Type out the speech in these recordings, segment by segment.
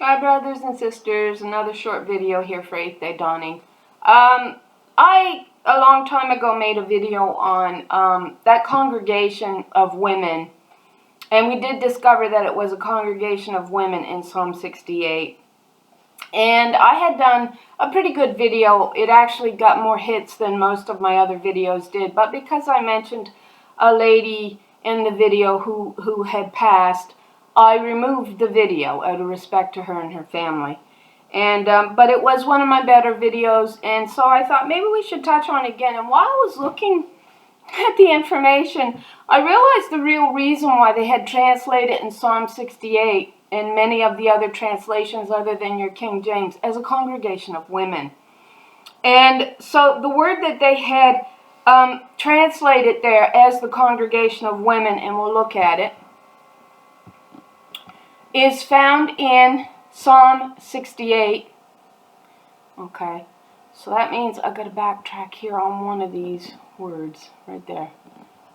Hi brothers and sisters, another short video here for 8th Day Dawning. I, a long time ago, made a video on that congregation of women, and we did discover that it was a congregation of women in Psalm 68. And I had done a pretty good video. It actually got more hits than most of my other videos did, but because I mentioned a lady in the video who had passed, I removed the video out of respect to her and her family. And but it was one of my better videos, and so I thought maybe we should touch on it again. And while I was looking at the information, I realized the real reason why they had translated in Psalm 68 and many of the other translations other than your King James as a congregation of women. And so the word that they had translated there as the congregation of women, and we'll look at it, is found in Psalm 68. Okay, so that means I've got to backtrack here on one of these words right there.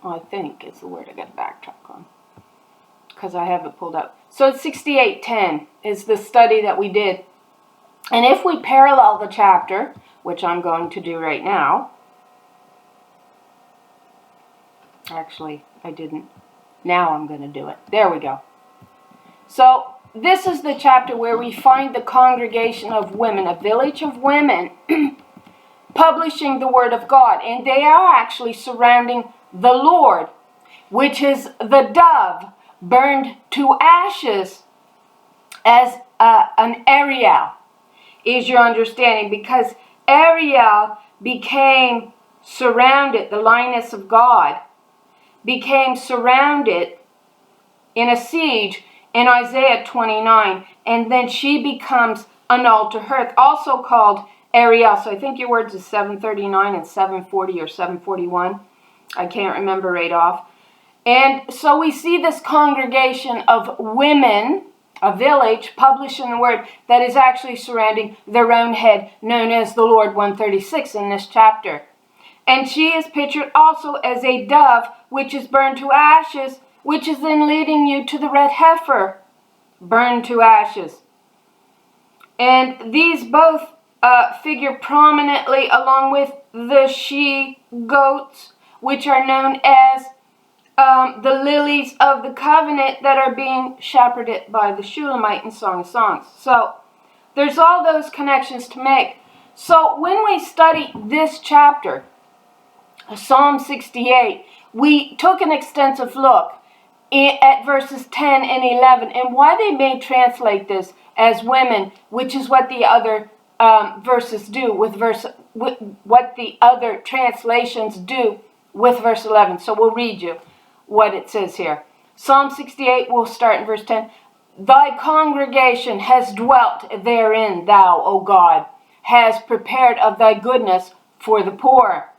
Well, I think it's the word I got to backtrack on because I have it pulled up. So it's 68:10 is the study that we did. And if we parallel the chapter, which I'm going to do right now. Actually, I didn't. Now I'm going to do it. There we go. So this is the chapter where we find the congregation of women, a village of women, publishing the word of God. And they are actually surrounding the Lord, which is the dove burned to ashes as an Ariel, is your understanding. Because Ariel became surrounded, the lioness of God, became surrounded in a siege in Isaiah 29, and then she becomes an altar hearth, also called Ariel. So I think your words is 739 and 740 or 741. I can't remember right off. And so we see this congregation of women, a village, publishing the word that is actually surrounding their own head, known as the Lord 136 in this chapter. And she is pictured also as a dove, which is burned to ashes, which is then leading you to the red heifer, burned to ashes. And these both figure prominently along with the she-goats, which are known as the lilies of the covenant that are being shepherded by the Shulamite in Song of Songs. So there's all those connections to make. So when we study this chapter, Psalm 68, we took an extensive look at verses 10 and 11 and why they may translate this as women, which is what the other verses do with what the other translations do with verse 11. So we'll read you what it says here. Psalm 68, we'll start in verse 10. Thy congregation has dwelt therein, thou, O God, has prepared of thy goodness for the poor.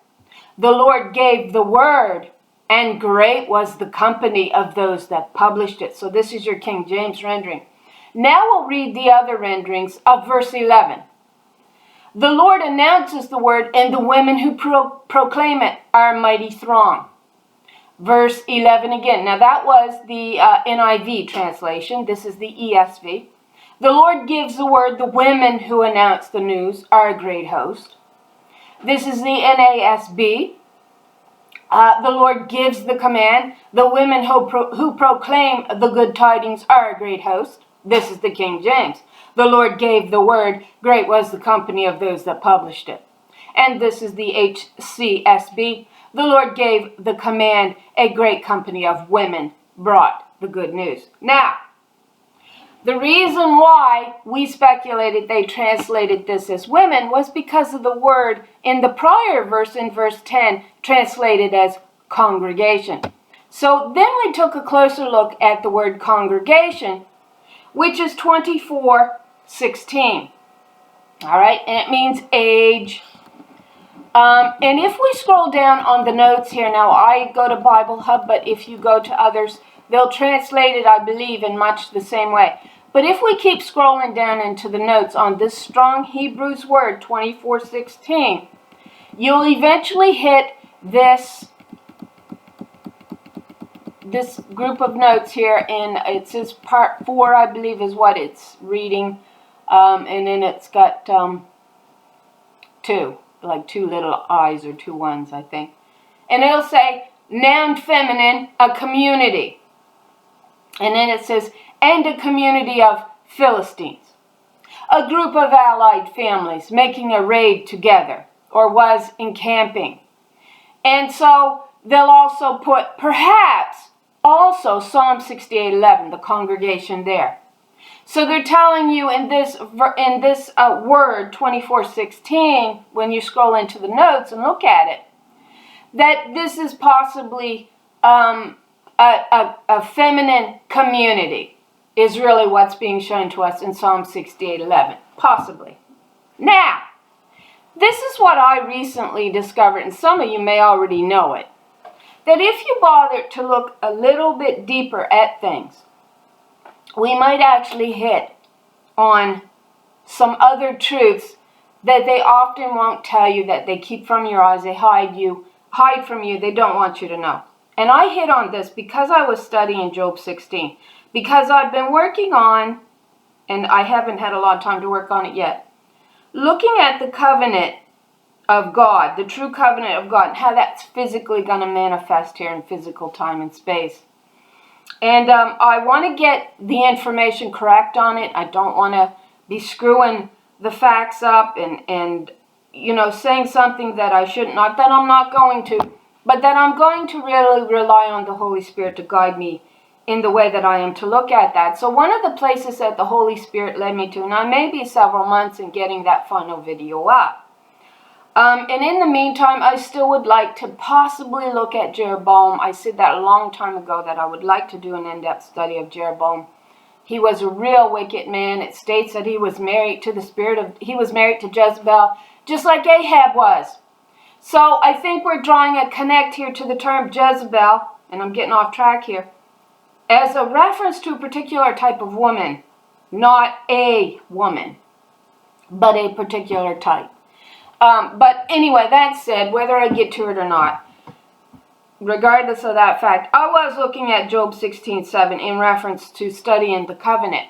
The Lord gave the word, and great was the company of those that published it. So this is your King James rendering. Now we'll read the other renderings of verse 11. The Lord announces the word, and the women who proclaim it are a mighty throng. Verse 11 again. Now that was the NIV translation. This is the ESV. The Lord gives the word. The women who announce the news are a great host. This is the NASB. The Lord gives the command. The women who proclaim the good tidings are a great host. This is the King James. The Lord gave the word. Great was the company of those that published it. And this is the HCSB. The Lord gave the command. A great company of women brought the good news. Now, the reason why we speculated they translated this as women was because of the word in the prior verse, in verse 10, translated as congregation. So then we took a closer look at the word congregation, which is 24:16. All right, and it means age. And if we scroll down on the notes here, now I go to Bible Hub, but if you go to others, they'll translate it, I believe, in much the same way. But if we keep scrolling down into the notes on this strong Hebrews word, 24:16, you'll eventually hit this this group of notes here, and it says part 4, I believe, is what it's reading, and then it's got 2, like 2 little I's or 2 1's, I think. And it'll say, noun feminine, a community. And then it says, and a community of Philistines. A group of allied families making a raid together, or was encamping. And so they'll also put, perhaps, also Psalm 68:11, the congregation there. So they're telling you in this word, 24:16, when you scroll into the notes and look at it, that this is possibly a feminine community, is really what's being shown to us in Psalm 68:11, possibly. Now, this is what I recently discovered, and some of you may already know it, that if you bother to look a little bit deeper at things, we might actually hit on some other truths that they often won't tell you, that they keep from your eyes, they hide from you, they don't want you to know. And I hit on this because I was studying Job 16, because I've been working on, and I haven't had a lot of time to work on it yet, looking at the covenant of God, the true covenant of God, and how that's physically going to manifest here in physical time and space. And I want to get the information correct on it. I don't want to be screwing the facts up and saying something that I shouldn't, not that I'm not going to, but that I'm going to really rely on the Holy Spirit to guide me in the way that I am to look at that. So one of the places that the Holy Spirit led me to, and I may be several months in getting that final video up. And in the meantime, I still would like to possibly look at Jeroboam. I said that a long time ago, that I would like to do an in-depth study of Jeroboam. He was a real wicked man. It states that he was married to he was married to Jezebel, just like Ahab was. So I think we're drawing a connect here to the term Jezebel, and I'm getting off track here, as a reference to a particular type of woman, not a woman, but a particular type. But anyway, that said, whether I get to it or not, regardless of that fact, I was looking at Job 16:7 in reference to studying the covenant.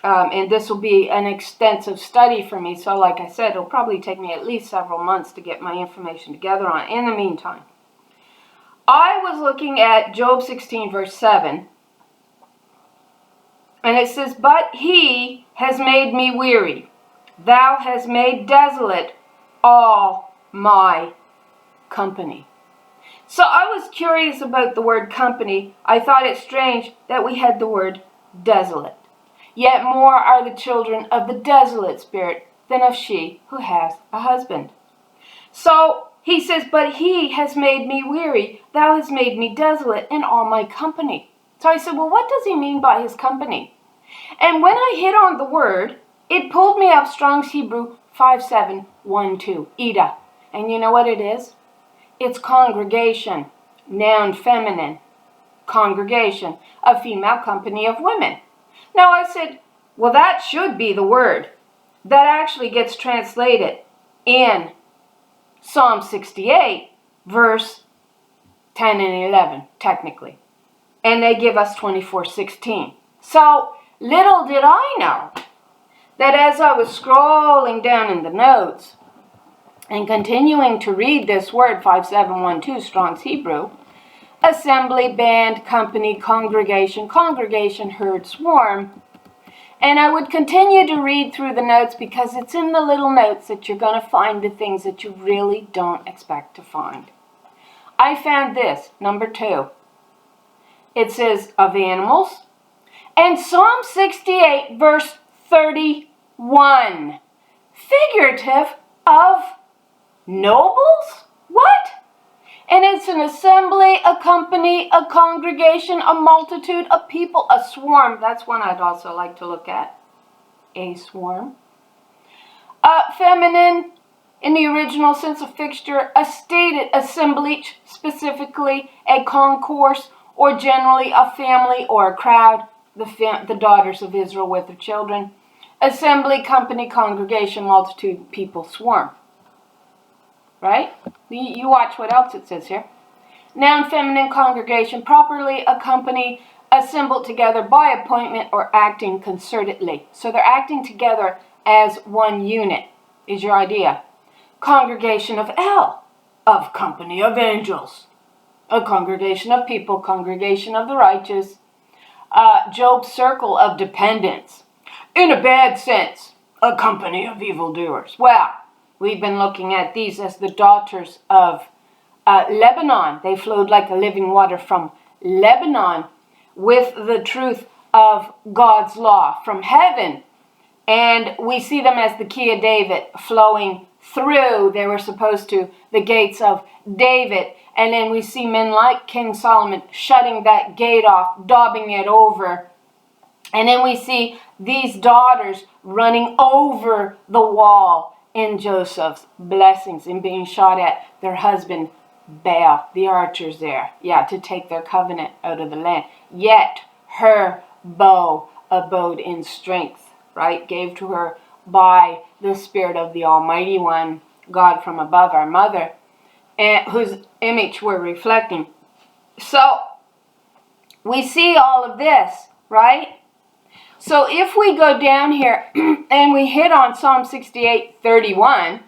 And this will be an extensive study for me. So like I said, it'll probably take me at least several months to get my information together on it. In the meantime, I was looking at Job 16 verse 7. And it says, but he has made me weary. Thou hast made desolate all my company. So I was curious about the word company. I thought it strange that we had the word desolate. Yet more are the children of the desolate spirit than of she who has a husband. So he says, but he has made me weary. Thou hast made me desolate in all my company. So I said, well, what does he mean by his company? And when I hit on the word, it pulled me up Strong's Hebrew 5712, Ida. And you know what it is? It's congregation, noun feminine, congregation, a female company of women. Now I said, well, that should be the word that actually gets translated in Psalm 68, verse 10 and 11, technically. And they give us 24:16. So little did I know that as I was scrolling down in the notes and continuing to read this word, 5712, Strong's Hebrew, assembly, band, company, congregation, herd, swarm. And I would continue to read through the notes because it's in the little notes that you're going to find the things that you really don't expect to find. I found this, number 2. It says, of animals. And Psalm 68, verse 31, figurative of nobles? What? And it's an assembly, a company, a congregation, a multitude, a people, a swarm. That's one I'd also like to look at. A swarm. Feminine, in the original sense of fixture, a stated assemblage, specifically a concourse, or generally a family or a crowd, the daughters of Israel with their children. Assembly, company, congregation, multitude, people, swarm. Right? You watch what else it says here. Noun feminine congregation, properly accompany, assembled together by appointment or acting concertedly. So they're acting together as one unit, is your idea. Congregation of El, of company of angels. A congregation of people, congregation of the righteous. Job's circle of dependence. In a bad sense, a company of evildoers. Well, we've been looking at these as the daughters of Lebanon. They flowed like a living water from Lebanon with the truth of God's law from heaven. And we see them as the key of David flowing through. They were supposed to, the gates of David. And then we see men like King Solomon shutting that gate off, daubing it over. And then we see these daughters running over the wall in Joseph's blessings and being shot at. Their husband Baal, the archers there, to take their covenant out of the land. Yet her bow abode in strength, right? Gave to her by the Spirit of the Almighty One, God from above, our mother, and whose image we're reflecting. So we see all of this, right? So if we go down here and we hit on Psalm 68:31,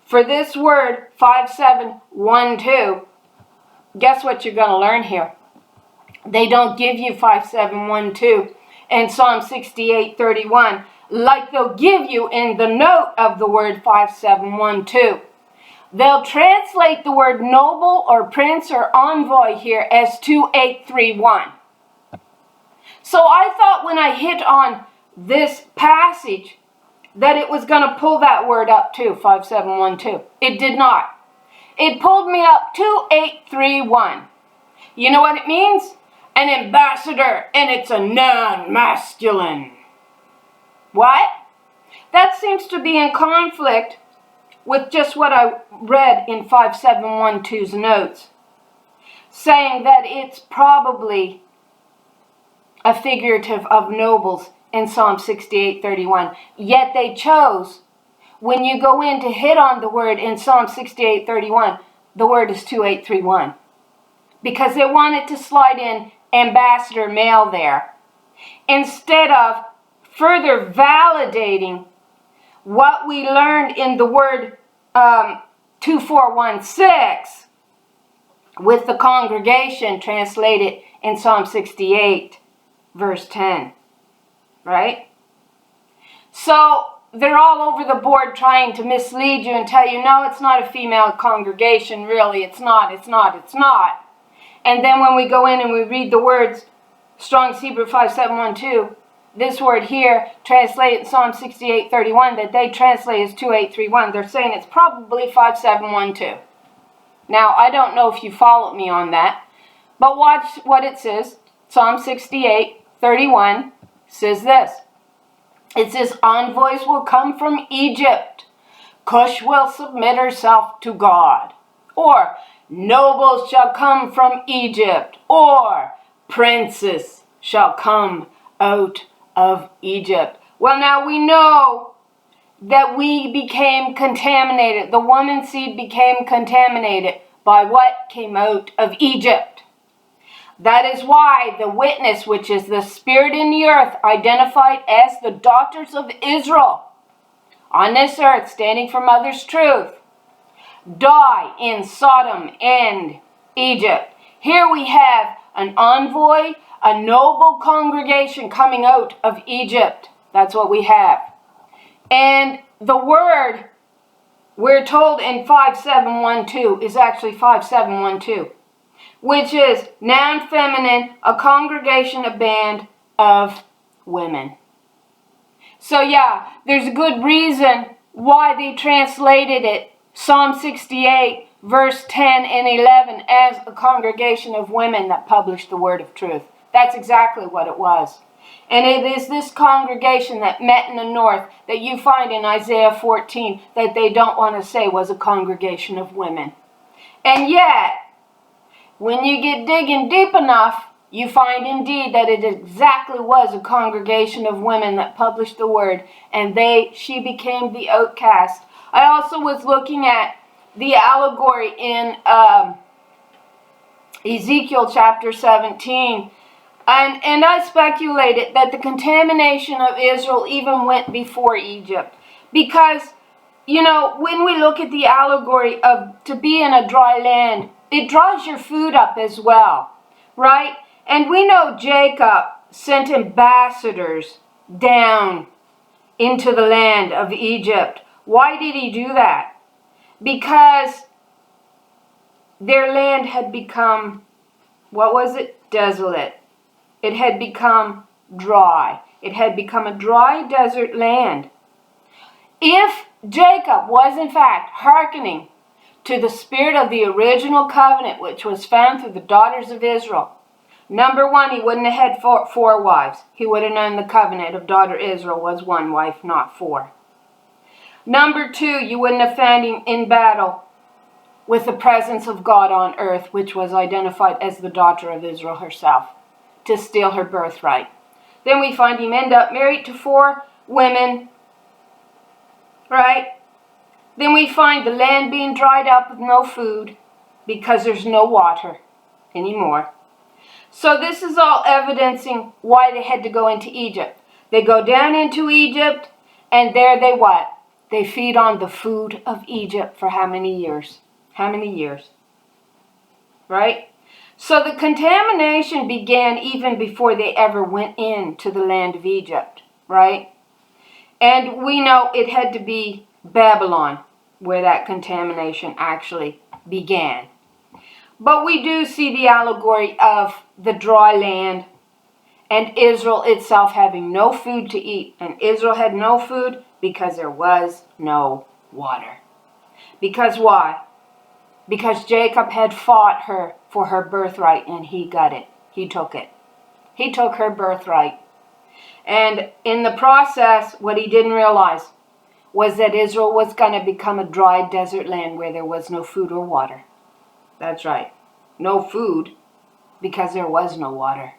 for this word 5712, guess what you're going to learn here? They don't give you 5712 and Psalm 68:31 like they'll give you in the note of the word 5712. They'll translate the word noble or prince or envoy here as 2831. So I thought when I hit on this passage that it was going to pull that word up too, 5712. It did not. It pulled me up 2831. You know what it means? An ambassador, and it's a noun masculine. What? That seems to be in conflict with just what I read in 5712's notes, saying that it's probably a figurative of nobles in Psalm 68:31. Yet they chose, when you go in to hit on the word in Psalm 68:31, the word is 2831. Because they wanted to slide in ambassador male there, instead of further validating what we learned in the word 2416 with the congregation translated in Psalm 68 verse 10, right? So they're all over the board trying to mislead you and tell you, no, it's not a female congregation, really, it's not. And then when we go in and we read the words, Strong's Hebrew 5712, this word here, translated in Psalm 68:31, that they translate as 2831, they're saying it's probably 5712. Now, I don't know if you followed me on that, but watch what it says. Psalm 68:31 says this. It says, envoys will come from Egypt. Cush will submit herself to God. Or, nobles shall come from Egypt. Or, princes shall come out of Egypt. Well, now we know that we became contaminated. The woman seed became contaminated by what came out of Egypt. That is why the witness, which is the spirit in the earth, identified as the daughters of Israel on this earth, standing for mother's truth, die in Sodom and Egypt. Here we have an envoy, a noble congregation coming out of Egypt. That's what we have. And the word we're told in 5712 is actually 5712, which is noun feminine, a congregation, a band of women. So yeah, there's a good reason why they translated it, Psalm 68, verse 10 and 11, as a congregation of women that published the word of truth. That's exactly what it was. And it is this congregation that met in the north that you find in Isaiah 14 that they don't want to say was a congregation of women. And yet, when you get digging deep enough, you find indeed that it exactly was a congregation of women that published the word, and she became the outcast. I also was looking at the allegory in Ezekiel chapter 17. And I speculated that the contamination of Israel even went before Egypt. Because, you know, when we look at the allegory of to be in a dry land, it dries your food up as well, right? And we know Jacob sent ambassadors down into the land of Egypt. Why did he do that? Because their land had become, what was it? Desolate. It had become dry. It had become a dry desert land. If Jacob was in fact hearkening to the spirit of the original covenant, which was found through the daughters of Israel, number one, he wouldn't have had four wives. He would have known the covenant of daughter Israel was one wife, not four. Number two, you wouldn't have found him in battle with the presence of God on earth, which was identified as the daughter of Israel herself, to steal her birthright. Then we find him end up married to 4 women, right? Then we find the land being dried up with no food because there's no water anymore. So this is all evidencing why they had to go into Egypt. They go down into Egypt, and there they what? They feed on the food of Egypt for how many years? How many years? Right? So the contamination began even before they ever went into the land of Egypt, right? And we know it had to be Babylon where that contamination actually began. But we do see the allegory of the dry land and Israel itself having no food to eat. And Israel had no food because there was no water. Because why? Because Jacob had fought her for her birthright, and he got it. He took it. He took her birthright. And in the process, what he didn't realize was that Israel was going to become a dry desert land where there was no food or water. That's right. No food because there was no water.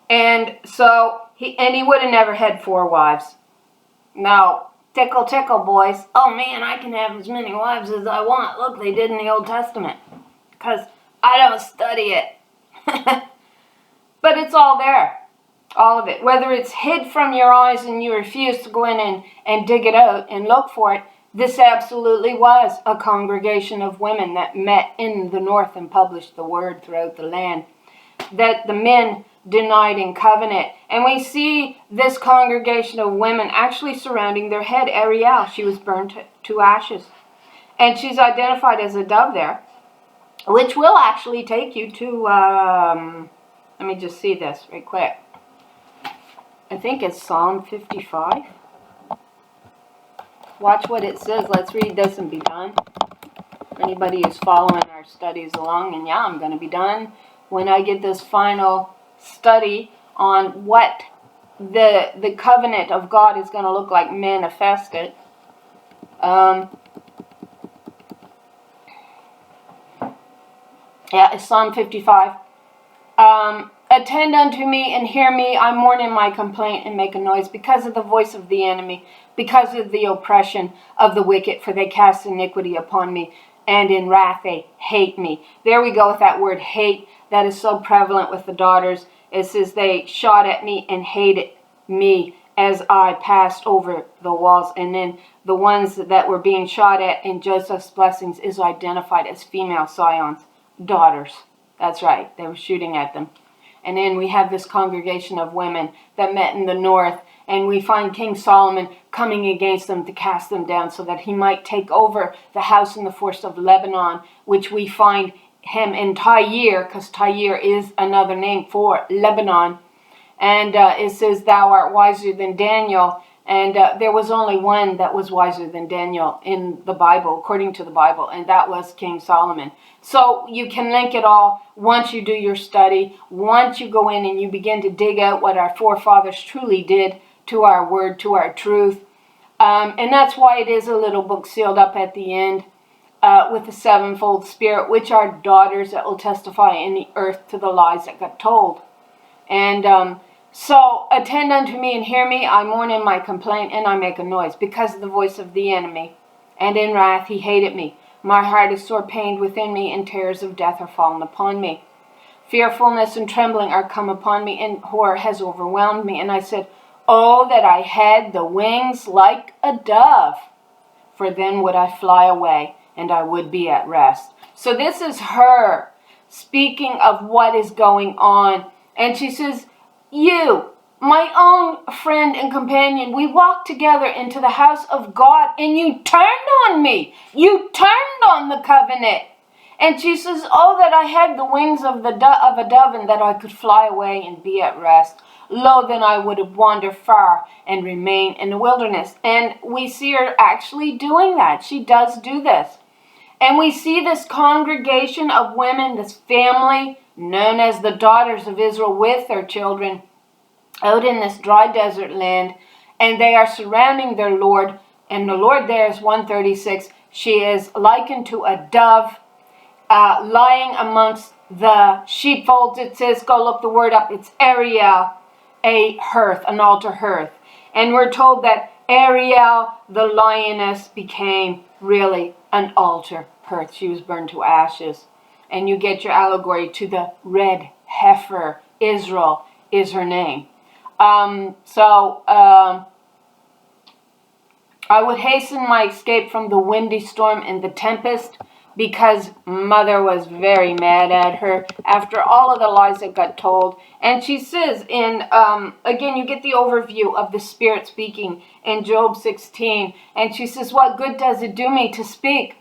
And so, he would have never had 4 wives. Now, tickle, tickle, boys. Oh man, I can have as many wives as I want. Look, they did in the Old Testament. Because I don't study it. But it's all there. All of it. Whether it's hid from your eyes and you refuse to go in and dig it out and look for it, this absolutely was a congregation of women that met in the north and published the word throughout the land. That the men denied in covenant. And we see this congregation of women actually surrounding their head, Ariel. She was burned to ashes. And she's identified as a dove there, which will actually take you to, let me just see this right quick. I think it's Psalm 55. Watch what it says. Let's read this and be done. Anybody who's following our studies along, and yeah, I'm going to be done when I get this final study on what the covenant of God is going to look like manifested. It's Psalm 55. Attend unto me and hear me. I mourn in my complaint and make a noise because of the voice of the enemy, because of the oppression of the wicked, for they cast iniquity upon me, and in wrath they hate me. There we go with that word hate. That is so prevalent with the daughters. It says they shot at me and hated me as I passed over the walls. And then the ones that were being shot at in Joseph's blessings is identified as female scions, daughters. That's right. They were shooting at them. And then we have this congregation of women that met in the north. And we find King Solomon coming against them to cast them down so that he might take over the house in the forest of Lebanon, which we find him in Tyre, because Tyre is another name for Lebanon. And it says, thou art wiser than Daniel. And there was only one that was wiser than Daniel in the Bible, according to the Bible, and that was King Solomon. So you can link it all once you do your study, once you go in and you begin to dig out what our forefathers truly did to our word, to our truth. And that's why it is a little book sealed up at the end with the sevenfold spirit, which are daughters that will testify in the earth to the lies that got told. And so attend unto me and hear me. I mourn in my complaint and I make a noise because of the voice of the enemy. And in wrath he hated me. My heart is sore pained within me, and terrors of death are fallen upon me. Fearfulness and trembling are come upon me, and horror has overwhelmed me. And I said, oh, that I had the wings like a dove, for then would I fly away, and I would be at rest. So this is her speaking of what is going on. And she says, you, my own friend and companion, we walked together into the house of God, and you turned on me. You turned on the covenant. And she says, oh, that I had the wings of a dove, and that I could fly away and be at rest. Lo, then I would have wandered far and remain in the wilderness. And we see her actually doing that. She does do this. And we see this congregation of women, this family, known as the daughters of Israel, with their children, out in this dry desert land. And they are surrounding their Lord. And the Lord there is 136. She is likened to a dove, lying amongst the sheepfolds. It says, go look the word up, it's Ariel, a hearth, an altar hearth. And we're told that Ariel, the lioness, became really an altar hearth. She was burned to ashes. And you get your allegory to the red heifer. Israel is her name. I would hasten my escape from the windy storm and the tempest, because mother was very mad at her after all of the lies that got told. And she says again, you get the overview of the Spirit speaking in Job 16. And she says, what good does it do me to speak?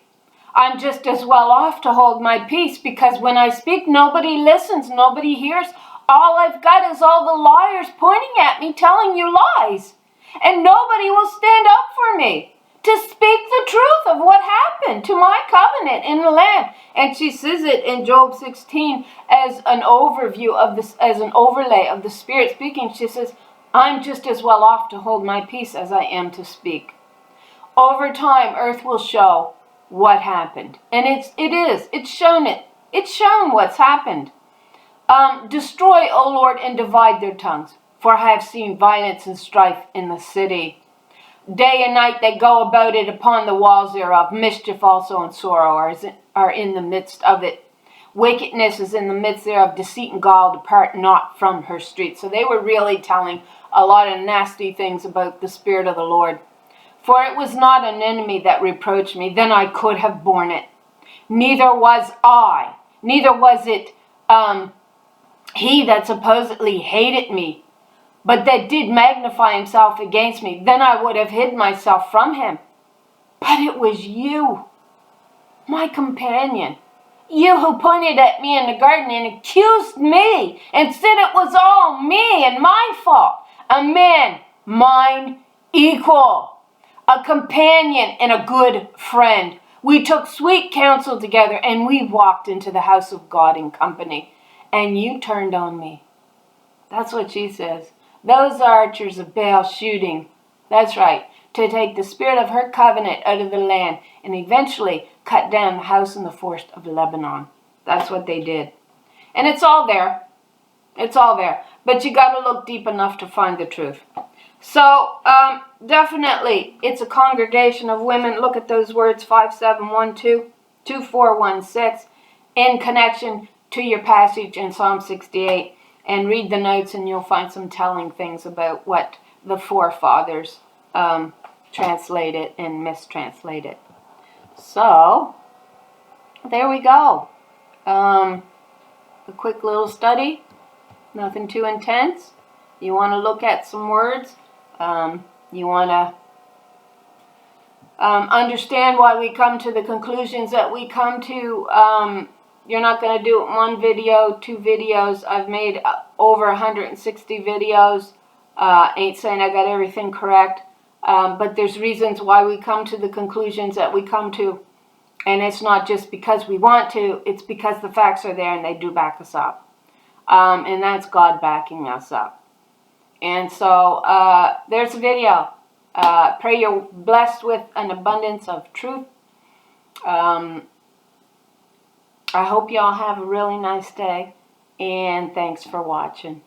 I'm just as well off to hold my peace, because when I speak, nobody listens, nobody hears. All I've got is all the liars pointing at me, telling you lies. And nobody will stand up for me to speak the truth of what happened to my covenant in the land. And she says it in Job 16 as an overview of this, as an overlay of the Spirit speaking. She says, I'm just as well off to hold my peace as I am to speak. Over time, earth will show what happened. And it's shown what's happened. Destroy, O Lord, and divide their tongues, for I have seen violence and strife in the city. Day and night they go about it upon the walls thereof. Mischief also and sorrow are in the midst of it. Wickedness is in the midst thereof. Deceit and gall depart not from her streets. So they were really telling a lot of nasty things about the Spirit of the Lord. For it was not an enemy that reproached me, then I could have borne it. Neither was it he that supposedly hated me, but that did magnify himself against me, then I would have hid myself from him. But it was you, my companion, you who pointed at me in the garden and accused me and said it was all me and my fault. A man, mine equal, a companion and a good friend. We took sweet counsel together, and we walked into the house of God in company, and you turned on me. That's what she says. Those archers of Baal shooting, that's right, to take the spirit of her covenant out of the land and eventually cut down the house in the forest of Lebanon. That's what they did. And it's all there. It's all there. But you got to look deep enough to find the truth. So, definitely, it's a congregation of women. Look at those words, 5712, 2416, in connection to your passage in Psalm 68. And read the notes, and you'll find some telling things about what the forefathers translated and mistranslated. So, there we go. A quick little study. Nothing too intense. You want to look at some words. You want to understand why we come to the conclusions that we come to. You're not going to do it one video, two videos. I've made over 160 videos. Ain't saying I got everything correct. But there's reasons why we come to the conclusions that we come to. And it's not just because we want to. It's because the facts are there and they do back us up. And that's God backing us up. And so there's a video. Pray you're blessed with an abundance of truth. I hope y'all have a really nice day, and thanks for watching.